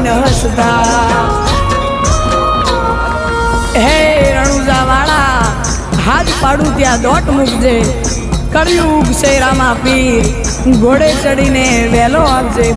જોઈને હસતા હે રણુજા વાળા હાથ પાડું ત્યાં દોટ મૂકજે કળિયુગ શેરામાં પીર ઘોડે ચડીને વેલો આવજે।